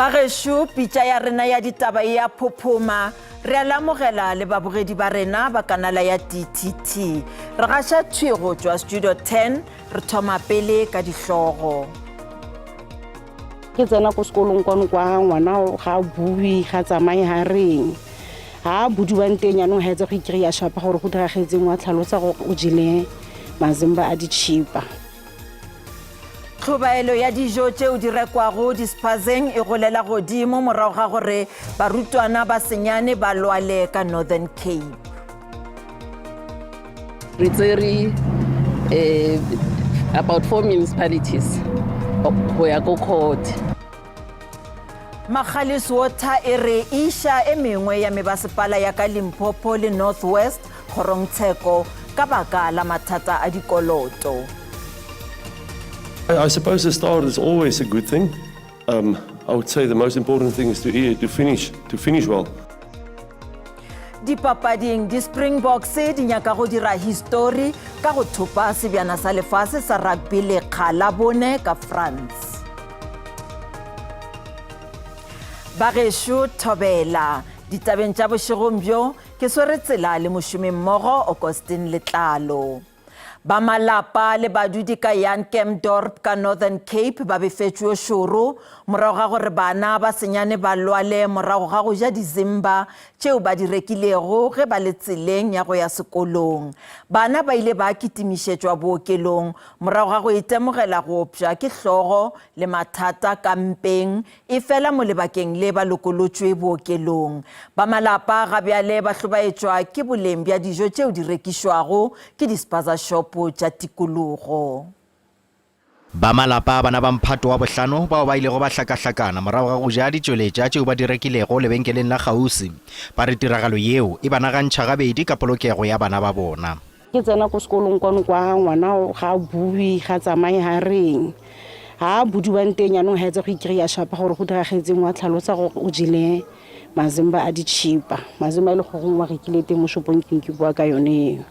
Bagesho pitša ya rena ya ditaba ya phophoma re alamogela le babogedi ba rena ba kanala ya DTT re gaša thwego tšwa studio 10 re thoma pele ka dihlogo ke tsena ko sekolong kwano kwa ngwana ga bui ga tsamaye ha reng ha budu ba nteng ya no hetsa go ikriya shapa gore go diragetseng wa tlhalosa go o jile mazimba a dichipa tlhobaelo ya dijo tšeo di rekwago dispazeng e golela godimo morago ga gore barutwana ba senyane ba lwale ka Northern Cape. Re tsere about 4 municipalities go ya go court. Magalies Water e re isha e mengwe ya mebasepala ya ka Limpopo le North West Khorongtsheko ka baka la mathata a dikoloto. I suppose the start is always a good thing. I would say the most important thing is to finish well. Dipapading di Springboks di nyaka go dira history ka go thopa sebjana sa lefase sa rugby le kgala bone ka France. Bagesho thobela ditabeng tša bošegong bjo ke swere tsela le mošomi mmogo Augustine Letlalo. Ba malapa le badudi ka Jan Kempdorp ka Northern Cape ba befetšwe šoro morago ga gore bana ba senyane ba lwale morago ga go ja dizimba tšeo ba di rekilego ge ba le tseleng ya go ya sekolong. Bana ba ile ba kitimišetšwa bookelong morago ga go itemogela go opša ke hlogo le mathata ka mpeng e fela mo lebakeng le ba lokolotšwe bookelong. Ba malapa ga bjale ba hlobaetšwa ke boleng bja dijo tšeo di rekišwago ke dispaza shop tša tikologo. Ba malapa bana ba mphato wa bohlano bao ba ile go ba hlakahlakana morago ga go ja ditšweletša tšeo ba di rekilego lebenkeleng la Gausi ba re tiragalo yeo e bana gantšha gabedi ka polokego ya bana ba bona. Ke tsena ko sekolong kwano kwa ngwana ga bui ga tsamaye ha reng ha budu ba nteng ya no hetsa go ikriya shapa gore go diragetseng wa tlhalosa gore o jile mazimba a dichipa mazimba ile go wa rekile teng mo shopong ke bua ka yone.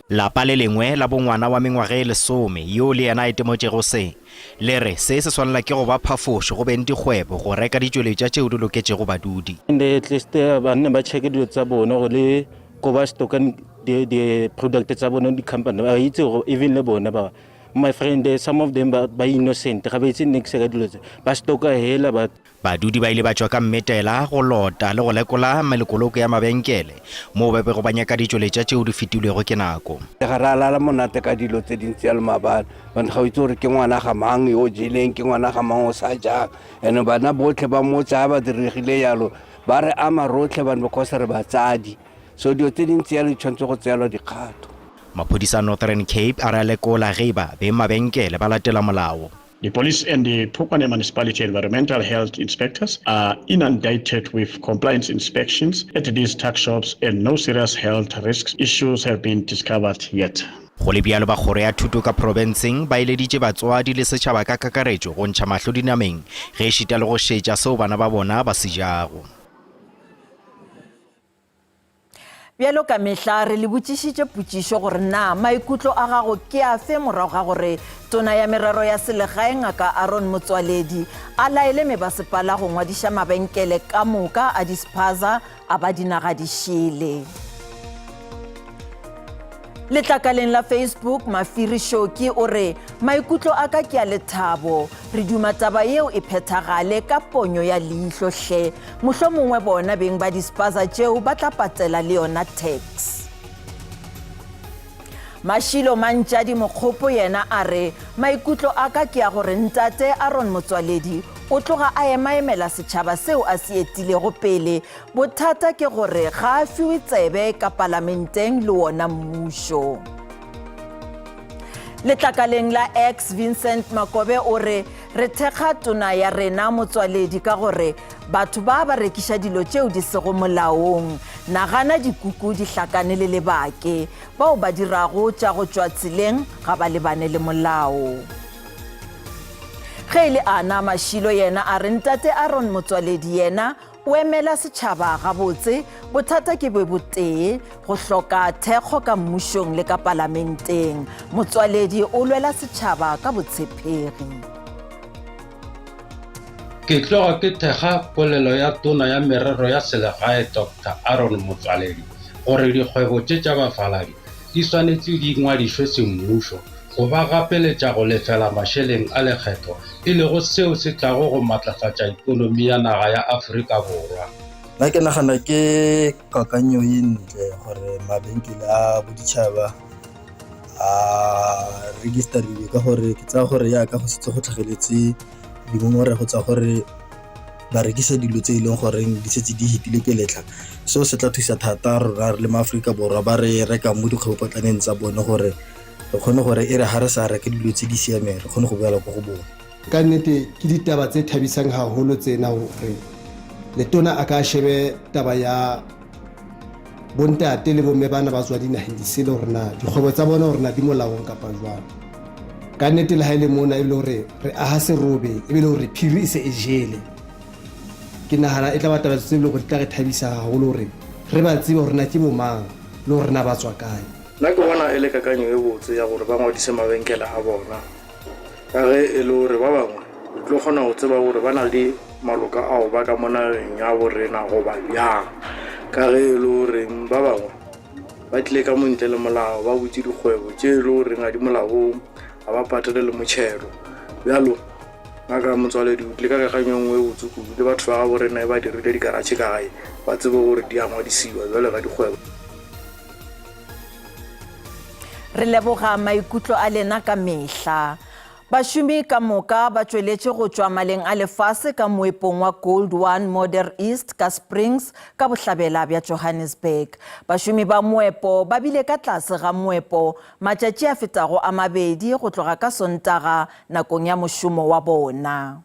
Lapa le lengwe la bongwana wa mengwaga e 10 yo le yena a itemotšego se le re se swanela ke go ba phafošo go beng dikgwebo go reka ditšweletša tšeo di loketšego badudi. At least banne ba check dilo tsa bona go le go ba stokan the product tsa bona di company ba itse go even le bona ba my friend some of them ba innocent ga ba itse next ka dilo tse ba stoka hela ba badudi ba ile ba tšwa ka mmetela go lota le go lekola melekoloko ya mabenkele mo ba be go banyaka ditšweletša tšeo di fetilwego ke nako. Ga ra la monate ka dilo tse dintsi ya le mabana bana ga itse gore ke ngwana ga mang yo jeleng ke ngwana ga mang o sa jang ene bana botlhe ba motsa ba diregile yalo ba re ama rotlhe bana ba kose re batsadi so dio tse dintsi ya le tshwantse go tseelwa dikgato. Maphodisa Northern Cape a re lekola geba be mabenkele ba latela molao. The police and the Pukane Municipality Environmental Health Inspectors are inundated with compliance inspections at these tuck shops and no serious health risks issues have been discovered yet. Go le bjalo ba kgoro ya thuto ka provinceng ba ileditše batswadi le setšhaba ka kakaretšo go ntšha mahlo dinameng ge e šita le go šetša seo bana ba bona ba se jago. Bjalo ka mehla re le botšišitše potšišo gore na maikutlo a gago ke a fe morago ga gore tona ya merero ya selegae ngaka Aaron Motswaledi a laele mebasepala go ngwadiša mabenkele ka moka a dispaza a ba dinaga di šele. Letlakaleng la Facebook Mafiri Shoki o re maikutlo a ka ke a lethabo re duma taba yeo e phethagale ka ponyo ya leihlo hle mohlomongwe bona beng ba dispaza tšeo ba tla patela le yona tax. Mashilo Mantšadi Mokgopo yena a re maikutlo a ka ke a gore ntate Aaron Motswaledi o tloga a emaemela setšhaba seo a se etilego pele bothata ke gore ga a fiwe tsebe ka parlamenteng le wona mmušo. Letlakaleng la X Vincent Makobe o re re thekga tona ya rena Motswaledi ka gore batho ba ba rekiša dilo tšeo di sego molaong nagana dikuku di hlakane le lebake bao ba dirago tša go tšwa tseleng ga ba lebane le molao. Ge ile ana Mashilo yena a re ntate Aaron Motswaledi yena o emela setšhaba gabotse bothata ke be botee go hloka thekgo ka mmušong le ka parlamenteng. Motswaledi o lwela setšhaba ka botshepegi. ke tloga ke thekga polelo ya tona ya merero ya selegae Dr. Aaron Motsoaledi gore dikgwebo tša bafaladi di swanetse di ngwadišwe semmušo go ba gapeletša go lefela mašeleng a lekgetho e lego seo se tlago go matlafatša ikonomi ya naga ya Afrika Borwa. Nna ke nagana ke kakanyo e ntle gore mabenkele a boditšhaba a registeriwe ka gore ke tsa gore ya ka go setse go tlhageletse dingongorego tsa gore ba rekisa dilo tse e leng gore di setse di hitile ke letlha. Seo se tla thusa thata rona le maAforika Borwa ba re reka mo dikgwebopotlaneng tsa bone gore re kgone gore e re ga re sa reka dilo tse di siameng re kgone go boela ko go bone. Ka nnete ke ditaba tse thabisang haholo tsena gore letona a ka shebe taba ya bontate le bomme bana ba tswa dinaheng di sele gore na dikgwebo tsa bona gore na di molaong kapa jwang. Ka nnete le ha ile mona e le gore re aha serobe e bile gore phiri e se e jele. Ke nahana e tla ba taba tse le gore tla re thabisa haholo gore re ba tsebe gore na ke bomang le gore na ba tswa kae. Nna ke bona e le kakanyo e botse ya gore ba ngwadise mabenkele a bona ka ge e le gore ba bangwe o tlo kgona go tseba gore ba na le maloka ao ba ka monageng ya borena goba bjang ka ge e le gore ba bangwe ba tlile ka montle le molao ba butse dikgwebo tše e le gore ga di molaong ga ba patele le motšhelo bjalo ngaka Motsoaledi o tlile ka kakanyo nngwe e botse kudu le batho ba ga borena e ba dirile dikaratšhe ka gae ba tsebe gore di a ngwadisiwa jwale ka dikgwebo. Re leboga maikutlo a lena ka mehla. Bašomi ka moka ba tšweletše go tšwa maleng a lefase ka moepong wa Gold One Modern East ka Springs ka bohlabela bja Johannesburg. Bašomi ba moepo ba bile ka tlase ga moepo matšatši a fetago a mabedi go tloga ka Sontaga nakong ya mošomo wa bona.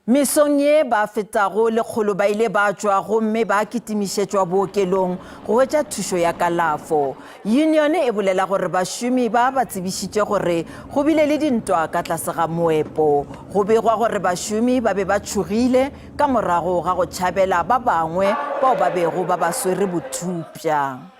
Mesong ye ba fetago lekgolo ba ile ba tšwa gomme ba kitimišetšwa bookelong go wetša thušo ya kalafo. Union e bolela gore bašomi ba tsebišitše gore go bile le dintwa ka tlase ga moepo. Go begwa gore bašomi ba be ba tšhogile ka morago ga go tšhabela ba bangwe bao ba bego ba ba swere bothupša.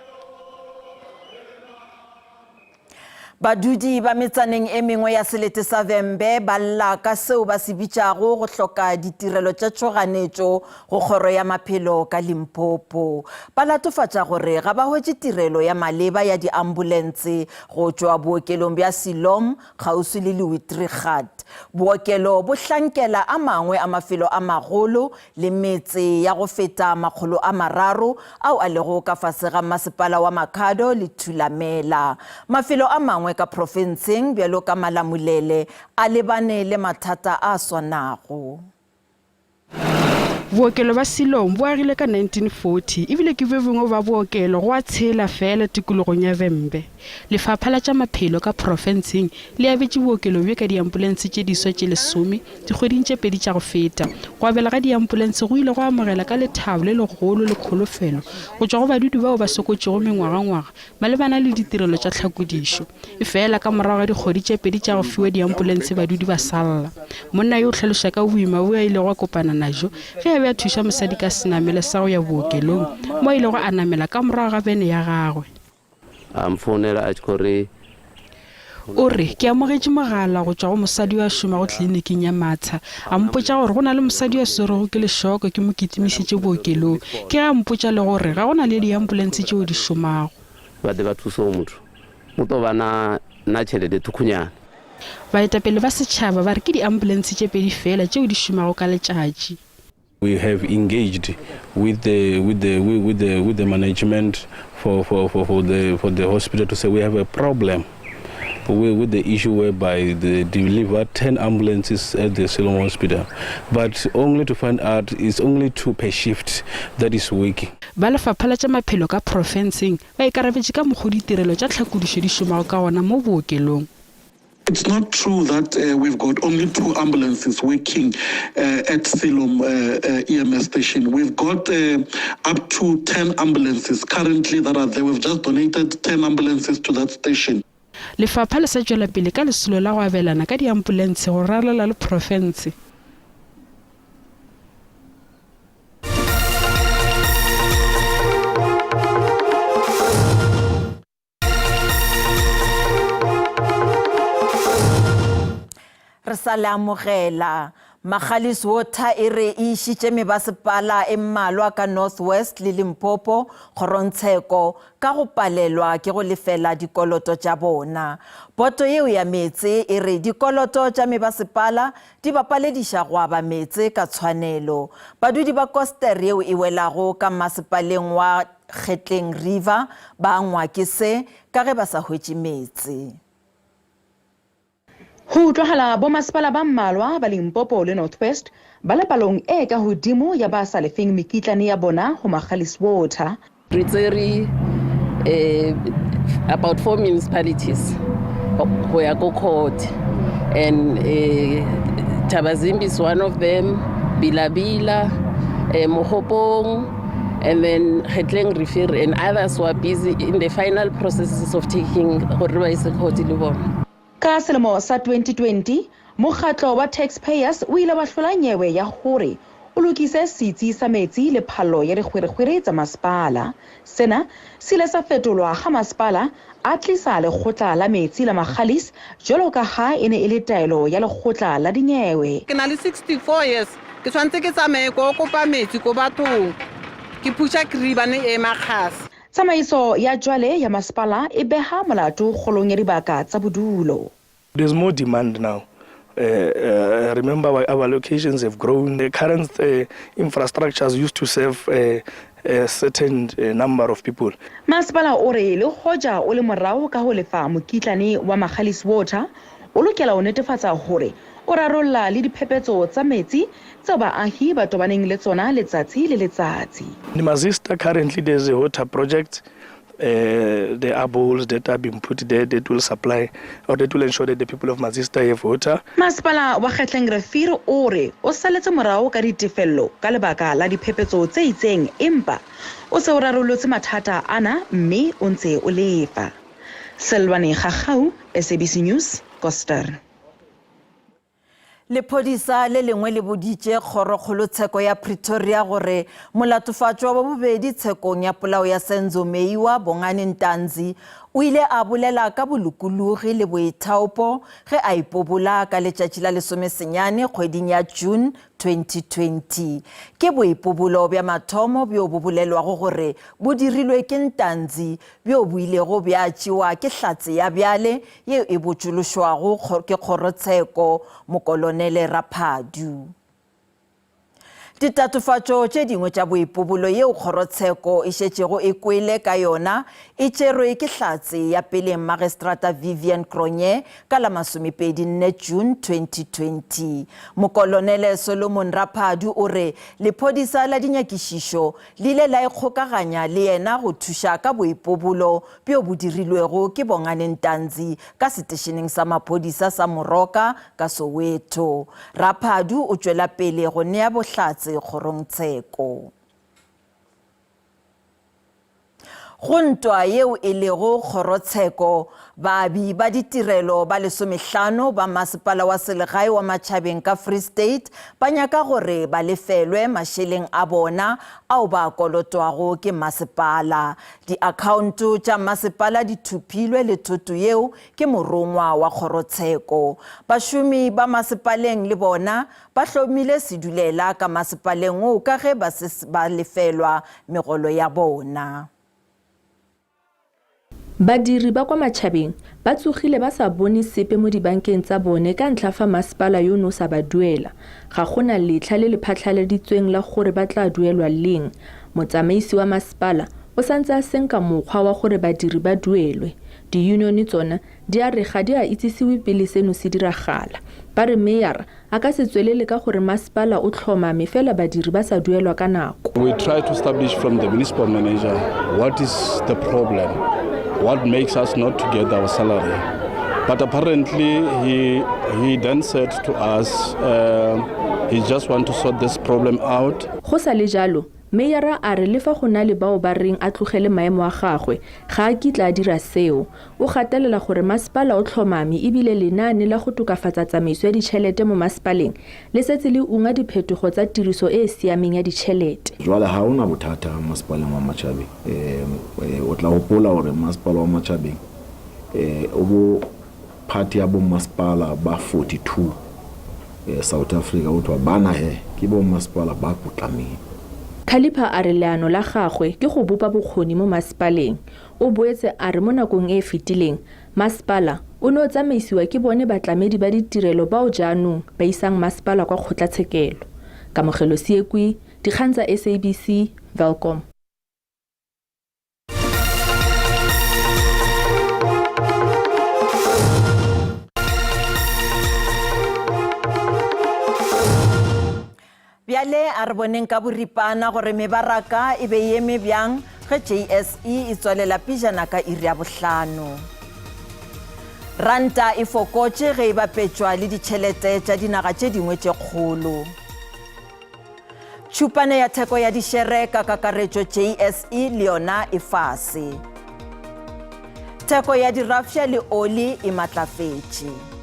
Badudi ba metsaneng e mengwe ya selete sa Vembe ba lla ka seo ba se bitšago go hloka ditirelo tša tšhoganetšo go kgoro ya maphelo ka Limpopo. Ba latofatša gore ga ba hwetše tirelo ya maleba ya diambulense go tšwa bookelong bja Silom kgauswi le Lewitrigat. Bookelo bo hlankela a mangwe a mafelo a magolo le metse ya go feta 300 ao a lego ka fase ga masepala wa Makhado le Thulamela. Mafelo a mangwe ka profenseng bjalo ka Malamulele a lebane le mathata a swanago. Bookelo ba Silom bo agile ka 1940 ebile ke bongwe ba bookelo go a tshela fela tikologong ya Vembe. Lefapha la tša maphelo ka profenseng le abetše bookelo bje ka diambulense tše diswa tše 10 dikgweding tše 2 tša go feta. Go abela ga diambulense go ile go amogela ka lethabo le legolo le kgolofelo go tšwa go badudi bao ba sokotšego mengwagangwaga malebana le ditirelo tša tlhakodišo. Efela ka morago ga dikgwedi tše 2 tša go fiwa diambulense badudi ba salla. Monna yo o hlaloša ka boima bo a ile go kopana najo ge a be a thuša mosadi ka senamele sa go ya bookelong mo ile go anamela ka morago ga bene ya gagwe. Amfonela a tšhore o re ke amogetše mogala go tšwa go mosadi wa šoma go tleliniking ya Matha a mpotša gore go na le mosadi wa swerego ke lešoko ke mo kitimišitše bookelong ke ga mpotša le gore ga go na le diambulense tšeo di šomago ba de ba thusa motho mo to bana na tšhelete thukhunyana. Baetapele ba setšhaba ba re ke diambulense tše 2 fela tšeo di šomago ka letšatši. We have engaged with the management for the hospital to say we have a problem with the issue whereby they delivered 10 ambulances at the Silom Hospital, but only to find out it's only 2 per shift that is working. Ba lefapha la tša maphelo ka profenseng ba ikarabetše ka mokgwa ditirelo tša tlhakodišo di šomago ka gona mo bookelong. It's not true that we've got only 2 ambulances working at Silom EMS station. We've got up to 10 ambulances currently that are there. We've just donated 10 ambulances to that station. Lefapha le sa tšwela pele ka lesolo la go abelana ka diambulense go rarolla le profense. Re sa le amogela Magalies Water e re e išitše mebasepala e mmalwa ka North West le Limpopo kgorontsheko ka go palelwa ke go lefela dikoloto tša bona. Poto yeo ya metse e re dikoloto tša mebasepala di bapalediša go aba metse ka tshwanelo. Badudi ba koster yeo e welago ka masepaleng wa Gauteng River ba angwa ke se ka ge ba sa hwetše metse. Ho tlohala bo masepala ba mmalwa ba Limpopo le North West ba le palong e ka hodimo ya ba sa lefeng mekitlane ya bona ho Magalies Water. About 4 municipalities who are go court, and Tabazimbi is one of them, Bilabila, Mohopong, and then Gauteng River, and others were busy in the final processes of taking Horiba is a court Libon. Ka selemo sa 2020 mokgatlo wa taxpayers o ile wa hlola nyewe ya hore o lokise setsi sa metsi le phalo ya dikgwerekgwere tsa masepala. Sena se ile sa fetolwa ga masepala a tlisa lekgotla la metsi la Magalies jalo ka ha e ne e le taelo ya lekgotla la dinyewe. Ke na le 64 years ke tshwantse ke tsamaye go kopa metsi go bathong ke phusha kribane e makgasi. Tsamaiso ya jwale ya masepala e beha molato kgolong ya dibaka tsa bodulo. There's more demand now. Remember, our locations have grown. The current infrastructures used to serve a certain number of people. Masepala o re le hoja o le morao ka ho lefa mokitlane wa Magalies Water o lokela ho netefatsa hore o rarolla le diphephetso tsa metsi tse baahi ba tobaneng le tsona letsatsi le letsatsi. In Mazista currently there's a water project. There are bowls that are being put there that will supply or that will ensure that the people of Mazista have water. Masepala wa Gauteng River o re o saletse morao ka ditefello ka lebaka la diphephetso tse itseng empa o se o rarollotse mathata ana mme o ntse o lefa. Selwane Gagau, SABC News, Koster. Lepodisa le lengwe le boditše kgorokgolotsheko ya Pretoria gore molatofatšo wa bobedi tshekong ya polao ya Senzo Meiwa Bongani Ntanzi o ile a bolela ka bolokologi le boithaopo ge a ipobola ka letšatši la 19 kgweding ya June 2020. Ke boipobolo bja mathomo bjo bo bolelwago gore bo dirilwe ke Ntanzi bjo bo ilego bja tšewa ke hlatse ya bjale yeo e botšološwago ke kgorotsheko mokolonele Raphadu. Ditatofatšo tše dingwe tša boipobolo yeo kgorotsheko e šetšego e kwele ka yona e tšerwe ke hlatse ya pele Magistrata Vivian Cronje ka la 24 June 2020. Mokolonele Solomon Raphadu o re lepodisa la dinyakišišo le ile la ikgokaganya le yena go thuša ka boipobolo bjo bo dirilwego ke Bongani Ntanzi ka setešeneng sa maphodisa sa Moroka ka Soweto. Raphadu o tšwela pele go nea bohlatse kgorontsheko. Go ntwa yeo e lego kgorotsheko baabi ba ditirelo ba 15 ba masepala wa selegae wa Matšhabeng ka Free State ba nyaka gore ba lefelwe mašeleng a bona ao ba kolotwago ke masepala. Diakhaonto tša masepala di thupilwe le thoto yeo ke morongwa wa kgorotsheko. Bašomi ba masepaleng le bona ba hlomile sedulela ka masepaleng o ka ge ba lefelwa megolo ya bona. Badiri ba kwa Matšhabeng ba tsogile ba sa bone sepe mo dibankeng tsa bone ka ntlha fa masepala yo no sa ba duela. Ga gona letlha le le phatlaladitsweng la gore ba tla duelwa leng. Motsamaisi wa masepala o santse a senka mokgwa wa gore badiri ba duelwe. Di-union tsona di a re ga di a itsisiwe pele seno se diragala. Ba re mayor a ka se tswelele ka gore masepala o tlhomame fela badiri ba sa duelwa ka nako. We try to establish from the municipal manager what is the problem. What makes us not to get our salary. But apparently he then said to us he just want to sort this problem out. Go sa le jalo Mayor a re le fa go na le bao ba reng a tlogele maemo a gagwe ga a kitla a dira seo. O gatelela gore masepala o tlhomame ebile lenaane la go tokafatsa tsamaiso ya ditšhelete mo masepaleng le setse le unga diphetogo tsa tiriso e e siameng ya ditšhelete. Jwale ha ona bothata masepaleng wa Matšhabeng. O tla gopola gore masepala wa Matšhabeng o bo party ya bo masepala ba 42 South Africa o twa bana ke bo masepala ba potlameng. Khalipa a re leano la gagwe ke go bopa bokgoni mo masepaleng. O boetse a re mo nakong e fetileng masepala o no tsamaisiwa ke bone batlamedi ba ditirelo bao jaanong ba isang masepala kwa kgotlatshekelo. Kamogelo Siekwi, dikgang tsa SABC, Welcome. Bjale a re boneng ka boripana gore mebaraka e be eme bjang ge JSE e tswalela pijana ka iri ya bohlano. Ranta e fokotše ge e bapetšwa le ditšhelete tša dinaga tše dingwe tše kgolo. Tšhupane ya theko ya dišere ka kakaretšo JSE le yona e fase. Theko ya dirafša le oli e matlafetše.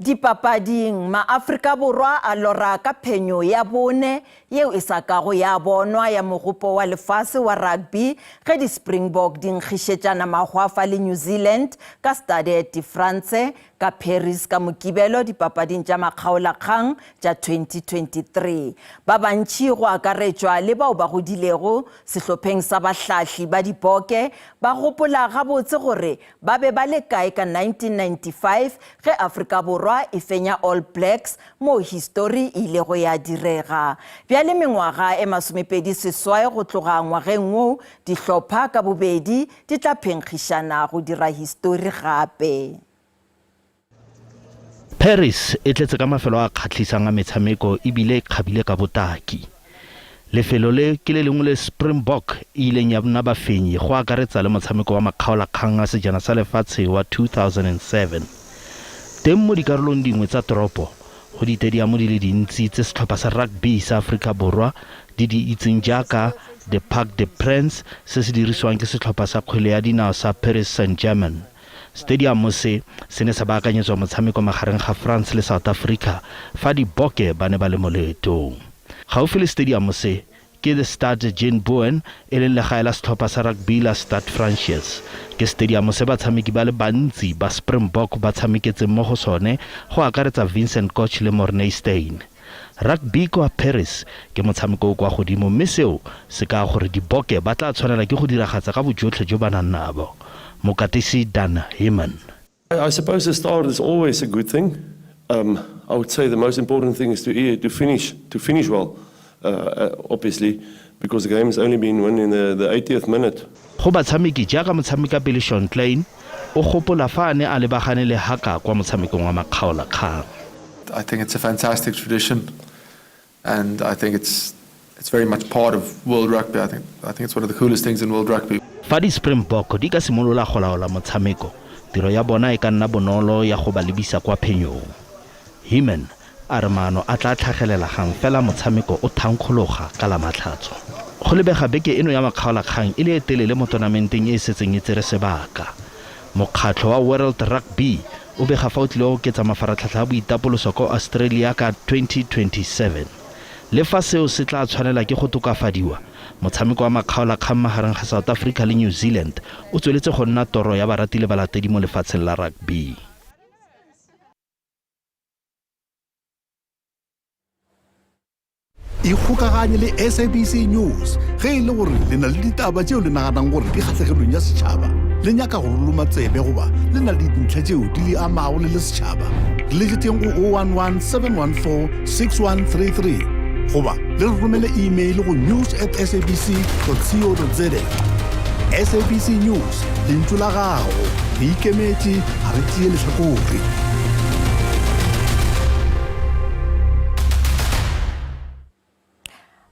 Dipapading ma-Afrika Borwa a lora ka phenyo ya bone yeo e sa kago ya bonwa ya mogopo wa lefase wa rugby ge di-Springbok di nkgišetšana magwafa le New Zealand ka Stade de France ka Paris ka Mokibelo dipapading tša makgaolakgang tša 2023. Ba bantši go akaretšwa le bao ba godilego sehlopheng sa bahlahli ba dipoke ba gopola gabotse gore ba be ba le kae ka 1995 ge Afrika Borwa e fenya All Blacks mo history ile go ya direga. Bjale mengwaga e 28 go tloga ngwageng wo dihlopha ka bobedi di tla phenkgišana go dira history gape. Paris e tletse ka mafelo a kgatlhisang a metshameko ebile kgabile ka botaki. Lefelo le ke le lengwe le Springbok e ileng ya bna bafenyi go akaretsa le motshameko wa makgaolakgang a sejana sa lefatshe wa 2007. Teng mo dikarolong dingwe tsa toropo go ditediamo di le dintsi tse setlhopha sa rugby sa Afrika Borwa di itseng jaaka the Parc des Princes se se dirisiwang ke setlhopha sa kgwele ya dinao sa Paris Saint-Germain. Stadium se ne sa baakanyetswa motshameko magareng ga France le South Africa fa diboke ba ne ba le mo leetong. Gaufi le stadium se ke the Stade Jean Bouin e leng legae la setlhopha sa rugby la Stade Français. Ke stadium se batshameki ba le bantsi ba Springbok ba tshameketseng mo go sone go akaretsa Vincent Koch le Morney Steyn. Rugby kwa Paris ke motshameko o kwa godimo mme seo se ka gore diboke ba tla tshwanela ke go diragatsa ka bojotlhe jo ba nang nabo. Mokatisi Dan Heman. I suppose the start is always a good thing. I would say the most important thing is to finish well, obviously, because the game has only been won in the 80th minute. Go batshameki jaaka motshameka Billy Sean Klein o gopola fa a ne a lebagane le haka kwa motshamekong wa makgaolakgang. I think it's a fantastic tradition, and I think it's very much part of world rugby. I think it's one of the coolest things in world rugby. Fa di Springbok di ka simolola go laola motshameko, tiro ya bona e ka nna bonolo ya go ba lebisa kwa phenyong. Heman a re maano a tla tlhagelela gang fela motshameko o thankgologa ka la matlhatso. Go lebega beke eno ya makgaolakgang e le etelele mo tournamenteng e setseng e tsere sebaka. Mokgatlho wa World Rugby o bega fa o tlile go oketsa mafaratlhatlha a boitapoloso ko Australia ka 2027. Le fa seo se tla tshwanela ke go tokafadiwa, motshameko wa makgaolakgang magareng ga South Africa le New Zealand o tsweletse go nna toro ya barati le balatedi mo lefatsheng la rugby. Ikgokaganye le SABC News ge e le gore le na le ditaba tšeo le naganang gore di kgatlhegelong ya setšhaba le nyaka go roloma tsebe goba le na le dintlha tšeo di le amago le setšhaba le letšeng go 011 714 6133 goba le re romele email go news@sabc.co.za. SABC News lentšu la gago le ikemetše ga re tšee lehlakore.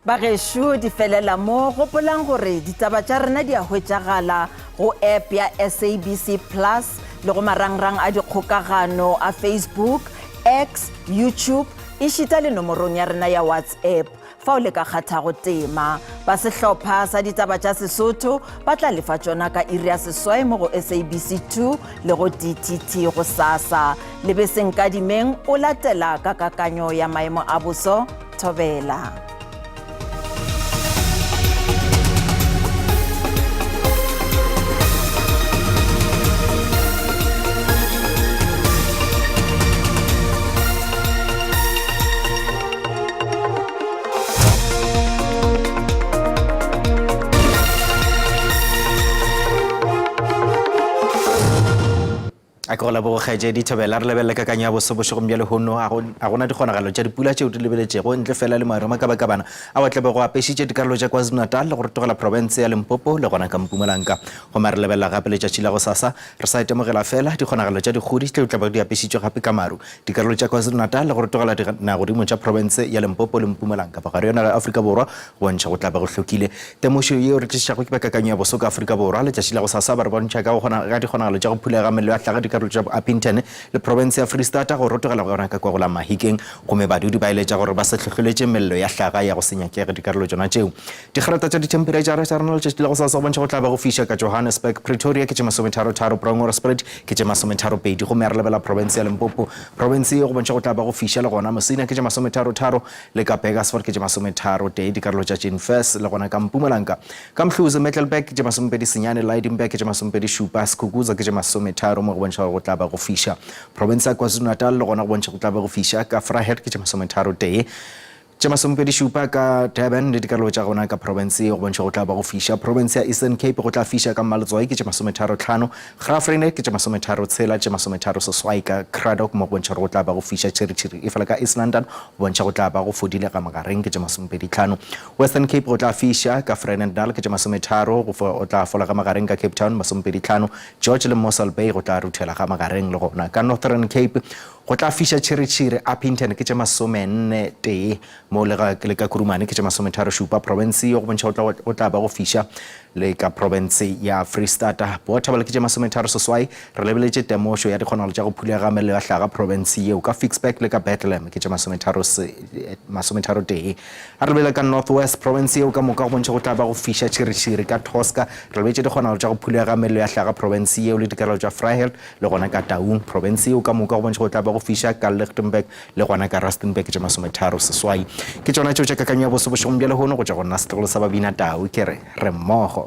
Bagešo di felela mo gopolang gore ditaba tša rena di a hwetšagala go app ya SABC Plus le go marangrang a dikgokagano a Facebook, X, YouTube e šita le nomorong ya rena ya WhatsApp. fa o le ka kgatha go tema ba sehlopha sa ditaba tša Sesotho ba tla lefa tšona ka iri ya seswai mo go SABC 2 le go DTT go sasa le be senkadimeng o latela ka kakanyo ya maemo a boso Thobela. a go la bo gaje Dithabela re lebelle ka kanya bosobošego mjale hono a gona dikgonagalo tša dipula tšeo di lebeletšego ntle fela le maemo ka bana a batle be go apešitše dikarolo tša KwaZulu-Natal le go togela province ya Limpopo le gona ka Mpumalanga go ma re lebella gape le tšatši la go sasa re sa itemogela fela dikgonagalo tša dikgodi tšeo tla ba di apešitšwe gape ka maru dikarolo tša KwaZulu-Natal le go togela nagodimo tša province ya Limpopo le Mpumalanga ba gare yona Afrika Borwa go ntšha go tla ba go hlokile temošo yeo re tlišago ke ba kakanyo ya boso ka Afrika Borwa le tšatši la go sasa ba re bontšha ka dikgonagalo tša go phulega mello ya hlaga Apintene le province ya Free State go rotogela gona ka kwa go la Mahikeng go me badudi ba ile tša gore ba se tlhotlheletse mello ya hlaga ya go senyakege dikarolo tsona tšeo digerata tša ditemperature tša rena le tšatši la go sasa bontšha go tla ba go fiša ka Johannesburg Pretoria ke tše 33 Pretoria ke tše 32 go me re lebela province ya Limpopo province go bontšha go tla ba go fiša le gona Mosina ke tše 33 le ka Bakersford ke tše 31 dikarolo tša Jinfes le gona ka Mpumalanga ka Mhluze Mettleburg ke tše 29 Lydenburg ke tše 27 Skukuza ke tše 30 mo go bontšha go tla ba go fiša province ya KwaZulu-Natal le gona go bontšha go tla ba go fiša ka Vryheid ke tše 31 tše 27 ka Durban le dikarolo tša gona ka province go bontšha go tla ba go fiša province ya Eastern Cape go tla fiša ka Maletswai ke tše 35 Graaff-Reinet ke tše 36 tše 36 ka Cradock mo go bontšha go tla ba go fiša tšhiritšhiri e fela ka East London go bontšha go tla ba go fodile ka magareng ke tše 25 Western Cape go tla fiša ka Vredendal ke tše 30 go tla fola ka magareng ka Cape Town 25 George le Mossel Bay go tla ruthela ka magareng le gona ka Northern Cape go tla fiša tšhiritšhiri Appington ke tše 40 mo le ka Kurumane ke tše 37 province go bontšha go tla ba go fiša le ka province ya Free State Bothabela ke tše 38 re lebeletše temošo ya dikgonagalo tša go phulega mello ya hlaga province yeo ka Fixburg le ka Bethlehem ke tše 31 a re lebele ka North West province yeo ka moka go bontšha go tla ba go fiša tšhiritšhiri ka Tosca re lebeletše dikgonagalo tša go phulega mello ya hlaga province yeo le dikarolo tša Vryheid le gona ka Taung province yeo ka moka go bontšha go tla ba go fiša ka Lichtenburg le gona ka Rustenburg ke tše 36 ke tšona tšeo tša kakanyo ya bosobošego bjale hono go tša go nna setlogolo sa Babina Tau ke re mmogo